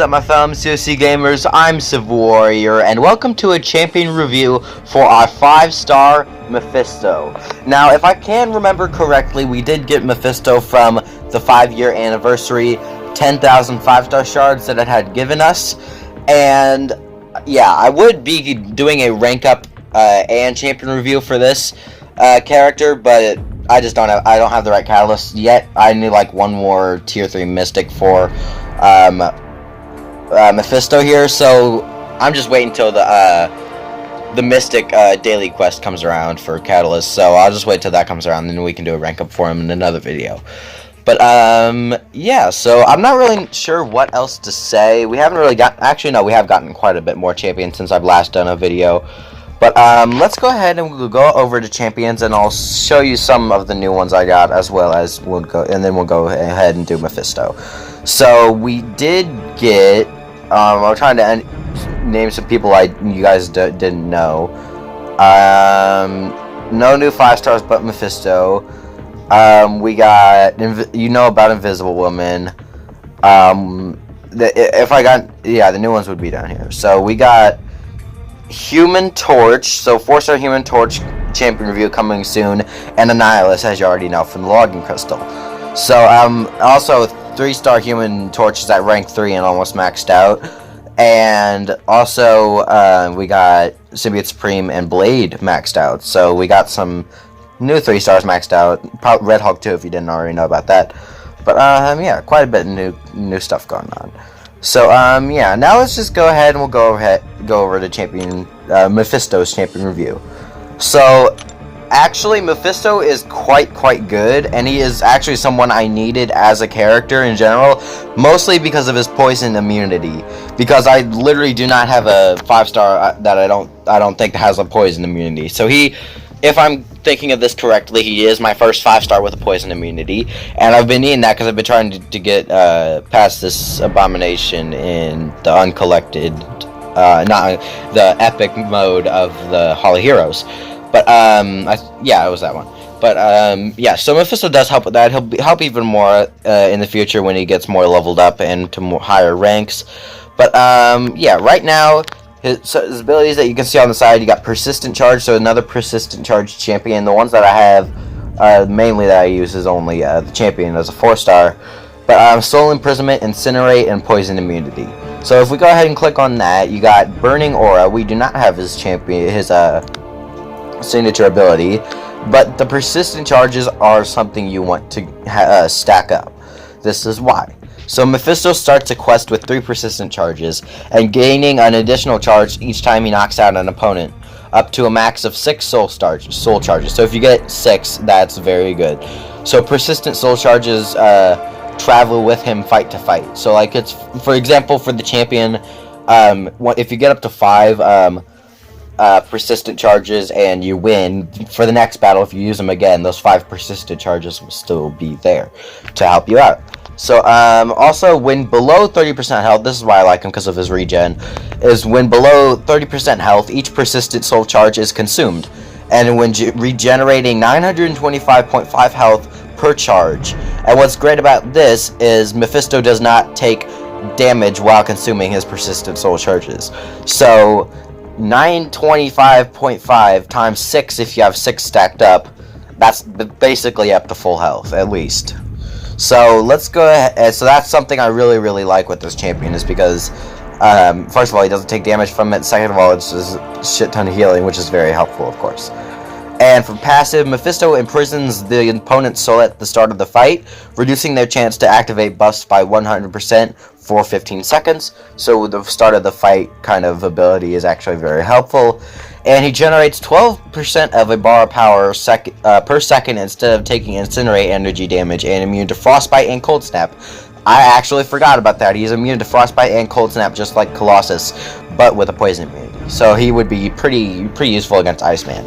up, my fellow MCOC gamers? I'm Civ Warrior, and welcome to a champion review for our 5-star Mephisto. Now, if I can remember correctly, we did get Mephisto from the 5-year anniversary 10,000 5-star shards that it had given us, and yeah, I would be doing a rank up and champion review for this character, but I don't have the right catalyst yet. I need like one more tier 3 mystic for Mephisto here, so I'm just waiting until the mystic daily quest comes around for catalyst. So I'll just wait till that comes around, and then we can do a rank up for him in another video. But yeah, so I'm not really sure what else to say. We haven't really we have gotten quite a bit more champions since I've last done a video. But let's go ahead and we'll go over to champions, and I'll show you some of the new ones I got, as well as we'll go ahead and do Mephisto. So we did get I'm trying to name some people you guys didn't know. No new 5-stars but Mephisto. We got about Invisible Woman. The new ones would be down here. So we got Human Torch, so 4-star Human Torch champion review coming soon, and Annihilus, as you already know from the Logging Crystal. So also 3-star Human Torch is at rank 3 and almost maxed out, and also we got Symbiote Supreme and Blade maxed out. So we got some new 3-stars maxed out, Red Hulk too, if you didn't already know about that. But yeah, quite a bit of new stuff going on. So yeah, now let's just go ahead and we'll go over to Mephisto's champion review. So actually, Mephisto is quite good, and he is actually someone I needed as a character in general, mostly because of his poison immunity. Because I literally do not have a 5-star that I don't think has a poison immunity. So if I'm thinking of this correctly, he is my first 5-star with a poison immunity, and I've been needing that because I've been trying to get past this abomination in the uncollected, not the epic mode of the Hall of Heroes. But yeah, it was that one. But yeah, so Mephisto does help with that. He'll help even more in the future when he gets more leveled up and to more higher ranks. But yeah, right now, his abilities that you can see on the side, you got Persistent Charge, so another Persistent Charge champion. The ones that I have, mainly that I use, is only the champion as a 4-star. But Soul Imprisonment, Incinerate, and Poison Immunity. So if we go ahead and click on that, you got Burning Aura. We do not have his signature ability, but the Persistent Charges are something you want to stack up. This is why. So Mephisto starts a quest with 3 Persistent Charges, and gaining an additional charge each time he knocks out an opponent, up to a max of 6 soul charges. So if you get 6, that's very good. So Persistent Soul Charges travel with him fight to fight. So like for example, for the champion, if you get up to 5 Persistent Charges and you win, for the next battle, if you use them again, those 5 Persistent Charges will still be there to help you out. So also, when below 30% health, this is why I like him, because of his regen, is when below 30% health, each Persistent Soul Charge is consumed, and when regenerating 925.5 health per charge. And what's great about this is Mephisto does not take damage while consuming his Persistent Soul Charges. So 925.5 times 6, if you have 6 stacked up, that's basically up to full health, at least. So let's go ahead. So that's something I really like with this champion, is because first of all, he doesn't take damage from it. Second of all, it's just a shit ton of healing, which is very helpful, of course. And for passive, Mephisto imprisons the opponent's soul at the start of the fight, reducing their chance to activate buffs by 100% for 15 seconds. So the start of the fight kind of ability is actually very helpful. And he generates 12% of a bar of power per second instead of taking Incinerate energy damage, and immune to Frostbite and Cold Snap. I actually forgot about that. He's immune to Frostbite and Cold Snap, just like Colossus, but with a poison immunity. So he would be pretty useful against Iceman,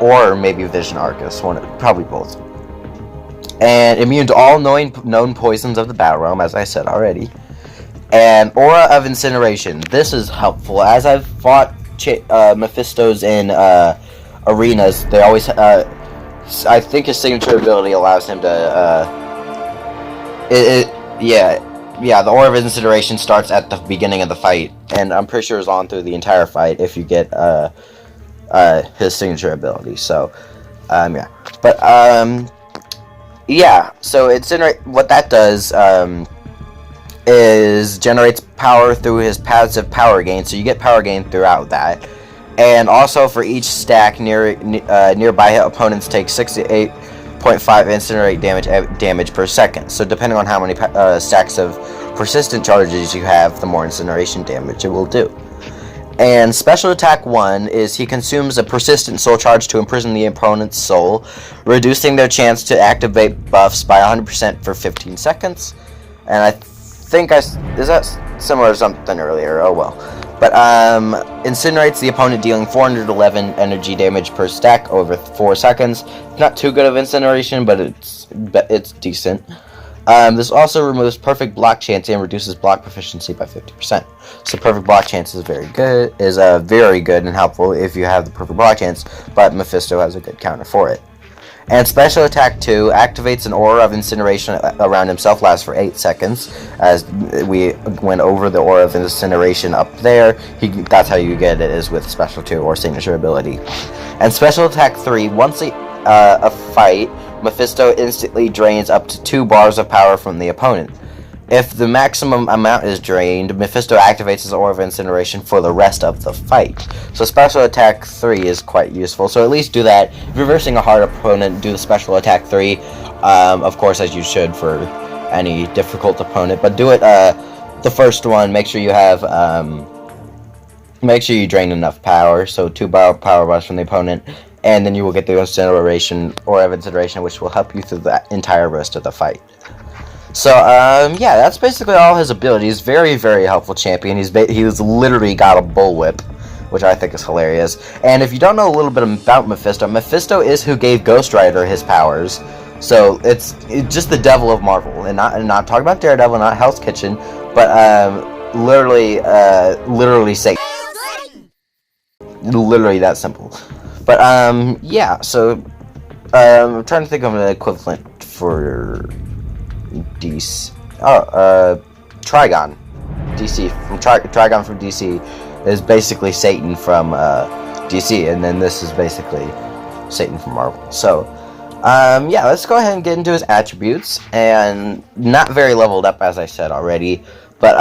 or maybe Vision Arcus, probably both. And immune to all known poisons of the Battle Realm, as I said already. And Aura of Incineration. This is helpful. As I've fought Mephistos in arenas, they always I think his signature ability allows him to yeah, the Aura of Incineration starts at the beginning of the fight, and I'm pretty sure it's on through the entire fight if you get his signature ability. So, yeah, but yeah. So what that does is generates power through his passive power gain. So you get power gain throughout that, and also for each stack nearby opponents take 68.5 incinerate damage per second. So depending on how many stacks of persistent charges you have, the more incineration damage it will do. And special attack 1 is he consumes a persistent soul charge to imprison the opponent's soul, reducing their chance to activate buffs by 100% for 15 seconds. And I think is that similar to something earlier? Oh well. But incinerates the opponent, dealing 411 energy damage per stack over 4 seconds. Not too good of incineration, but it's decent. This also removes perfect block chance and reduces block proficiency by 50%. So perfect block chance is very good and helpful if you have the perfect block chance, but Mephisto has a good counter for it. And special attack 2 activates an aura of incineration around himself, lasts for 8 seconds. As we went over the aura of incineration up there, that's how you get it, is with special 2 or signature ability. And special attack 3, once a fight, Mephisto instantly drains up to 2 bars of power from the opponent. If the maximum amount is drained, Mephisto activates his Aura of Incineration for the rest of the fight. So Special Attack 3 is quite useful, so at least do that. If you're versing a hard opponent, do the Special Attack 3, of course, as you should for any difficult opponent, but do it, the first one, make sure you drain enough power, so 2 power bars from the opponent, and then you will get the Incineration, Aura of Incineration, which will help you through the entire rest of the fight. So, yeah, that's basically all his abilities. Very, very helpful champion. He's literally got a bullwhip, which I think is hilarious. And if you don't know a little bit about Mephisto, Mephisto is who gave Ghost Rider his powers. So it's just the devil of Marvel, and not talking about Daredevil, not Hell's Kitchen, but literally Satan. Literally that simple. But yeah. So I'm trying to think of an equivalent for DC. Trigon. DC from Trigon from DC is basically Satan from DC, and then this is basically Satan from Marvel. So, yeah, let's go ahead and get into his attributes, and not very leveled up, as I said already, but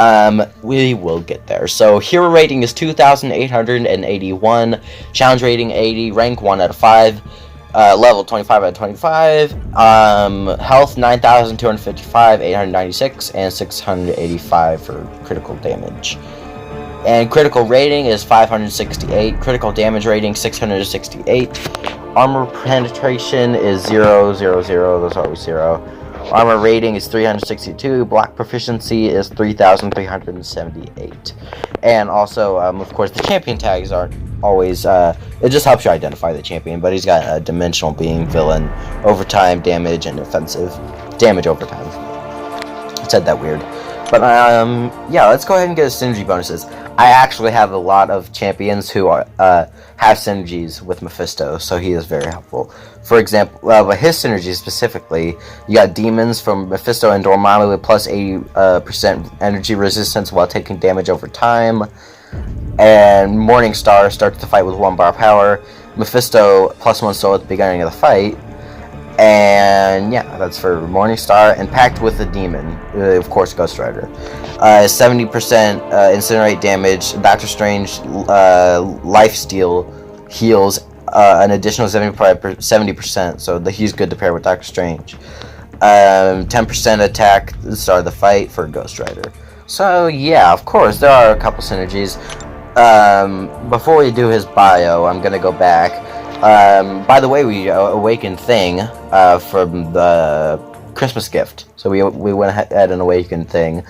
we will get there. So, hero rating is 2,881, challenge rating 80, rank 1 out of 5. Level 25 out of 25, health 9,255, 896, and 685 for critical damage. And critical rating is 568, critical damage rating 668, armor penetration is 0, 0, 0, that's always 0. Armor rating is 362, block proficiency is 3,378. And also, of course, the champion tags aren't always, it just helps you identify the champion, but he's got a dimensional being, villain, overtime, damage, and offensive. Damage overtime. I said that weird. But, yeah, let's go ahead and get his synergy bonuses. I actually have a lot of champions who are, have synergies with Mephisto, so he is very helpful. For example, with his synergies specifically, you got Demons from Mephisto and Dormammu with plus 80% energy resistance while taking damage over time. And Morningstar starts the fight with 1 bar power. Mephisto plus 1 soul at the beginning of the fight. And yeah, that's for Morningstar. And Pact with the Demon, of course, Ghost Rider. 70% incinerate damage. Doctor Strange lifesteal heals an additional 70%, so he's good to pair with Doctor Strange. 10% attack at the start of the fight for Ghost Rider. So yeah, of course, there are a couple synergies. Before we do his bio, I'm gonna go back. By the way, we awakened Thing from the Christmas gift, so we went ahead and awakened Thing.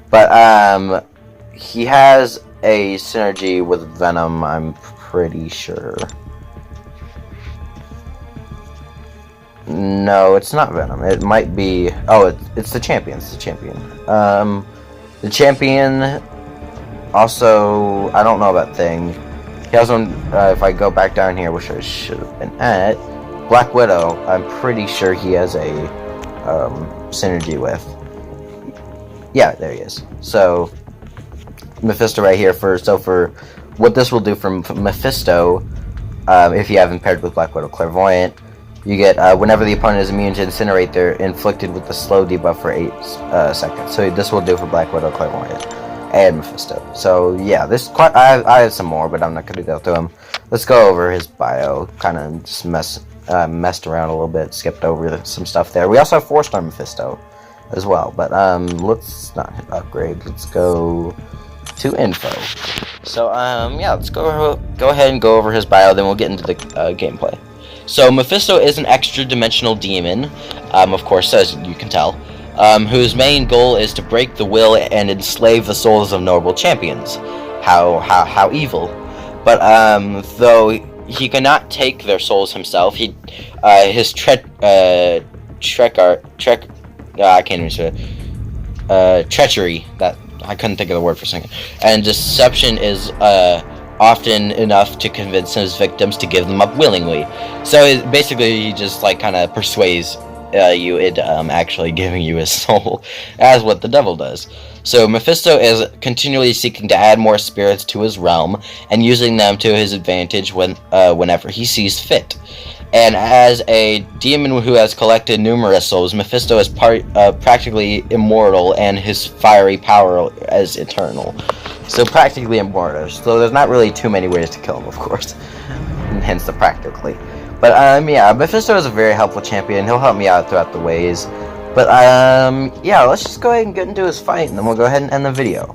But he has a synergy with Venom, I'm pretty sure. No, it's not Venom. It might be. Oh, it's the champion. It's the champion. The champion. Also, I don't know about Thing. He also, if I go back down here, which I should have been at, Black Widow. I'm pretty sure he has a synergy with. Yeah, there he is. So Mephisto right here. For what this will do from Mephisto, if you have him paired with Black Widow Clairvoyant, you get whenever the opponent is immune to incinerate, they're inflicted with the slow debuff for 8 seconds. So this will do for Black Widow Clairvoyant and Mephisto. So yeah, I have some more, but I'm not going to go through them. Let's go over his bio. Kind of just messed around a little bit, skipped over some stuff there. We also have 4-star Mephisto as well, but let's not hit upgrade. Let's go to info. So yeah, let's go ahead and go over his bio, then we'll get into the gameplay. So Mephisto is an extra-dimensional demon, of course, as you can tell, whose main goal is to break the will and enslave the souls of noble champions. How evil! But though he cannot take their souls himself, his treachery, that I couldn't think of the word for a second, and deception is often enough to convince his victims to give them up willingly. So basically he just like kind of persuades you into actually giving you his soul, as what the devil does. So Mephisto is continually seeking to add more spirits to his realm and using them to his advantage whenever he sees fit. And as a demon who has collected numerous souls, Mephisto is practically immortal, and his fiery power is eternal. So practically immortal. So there's not really too many ways to kill him, of course. And hence the practically. But yeah, Mephisto is a very helpful champion. He'll help me out throughout the ways. But yeah, let's just go ahead and get into his fight, and then we'll go ahead and end the video.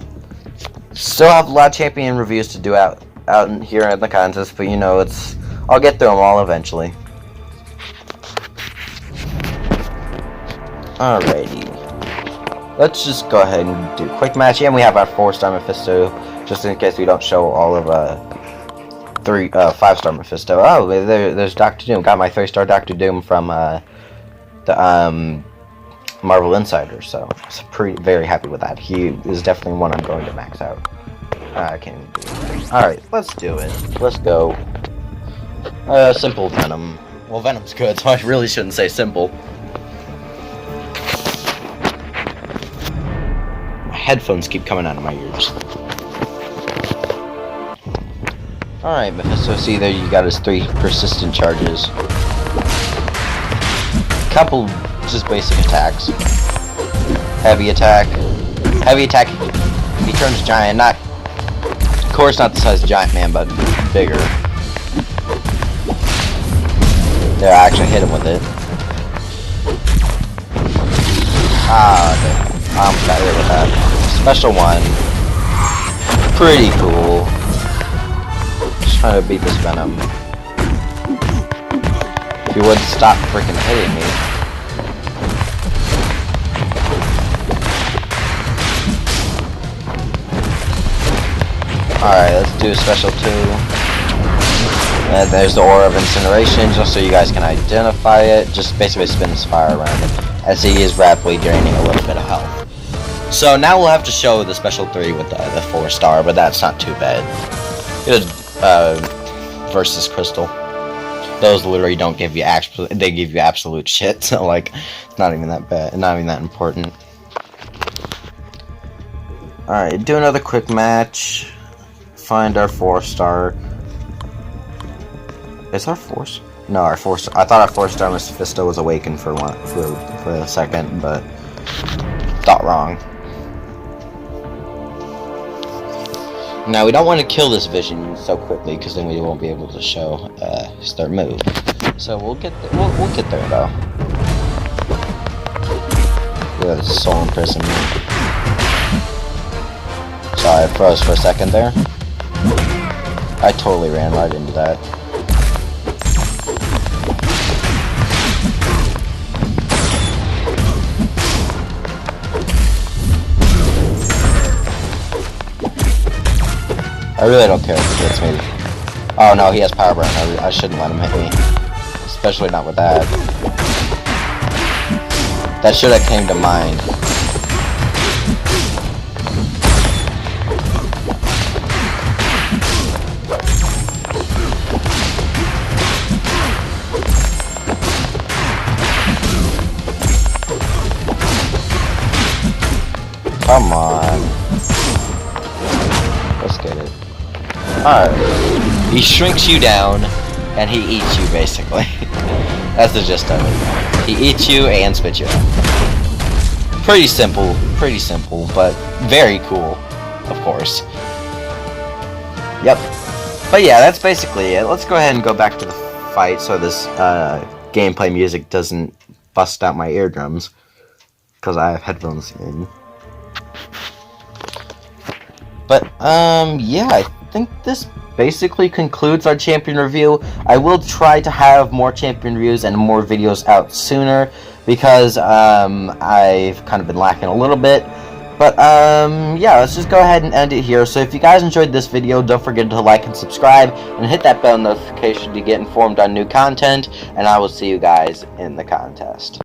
Still have a lot of champion reviews to do out here in the contest, but you know, I'll get through them all eventually. Alrighty. Let's just go ahead and do a quick match. And we have our 4-star Mephisto, just in case we don't show all of 5-star Mephisto. Oh, there's Dr. Doom. Got my 3-star Dr. Doom from the Marvel Insider, so I'm very happy with that. He is definitely one I'm going to max out. I can't even do it. Alright, let's do it. Let's go. Simple Venom. Well, Venom's good, so I really shouldn't say simple. Headphones keep coming out of my ears. Alright, Mephisto, see there you got his 3 persistent charges. Couple just basic attacks. Heavy attack. Heavy attack, he turns giant, of course not the size of Giant Man, but bigger. There, I actually hit him with it. Okay. I almost got hit with that. Special one. Pretty cool. Just trying to beat this Venom. If he would stop freaking hitting me. Alright, let's do Special 2. And there's the Aura of Incineration, just so you guys can identify it. Just basically spins fire around him, as he is rapidly draining a little bit of health. So now we'll have to show the Special 3 with the 4-star, but that's not too bad. It is versus Crystal. Those literally don't give you they give you absolute shit, so like, it's not even that bad, not even that important. Alright, do another quick match. Find our 4-star. Is our 4-star? No, our 4-star. I thought our 4-star Mephisto was awakened for a second, but thought wrong. Now we don't want to kill this vision so quickly, because then we won't be able to show his third move. So we'll get there. We'll get there though. Look at this soul imprisonment. Sorry, I froze for a second there. I totally ran right into that. I really don't care if he hits me. Oh no, he has power burn. I shouldn't let him hit me. Especially not with that. That should have came to mind. Alright. He shrinks you down, and he eats you, basically. That's the gist of it. He eats you and spits you out. Pretty simple, but very cool, of course. Yep. But yeah, that's basically it. Let's go ahead and go back to the fight so this gameplay music doesn't bust out my eardrums. Because I have headphones in. But, yeah, I think this basically concludes our champion review. I will try to have more champion reviews and more videos out sooner, because, I've kind of been lacking a little bit. But, yeah, let's just go ahead and end it here. So if you guys enjoyed this video, don't forget to like and subscribe, and hit that bell notification to get informed on new content, and I will see you guys in the contest.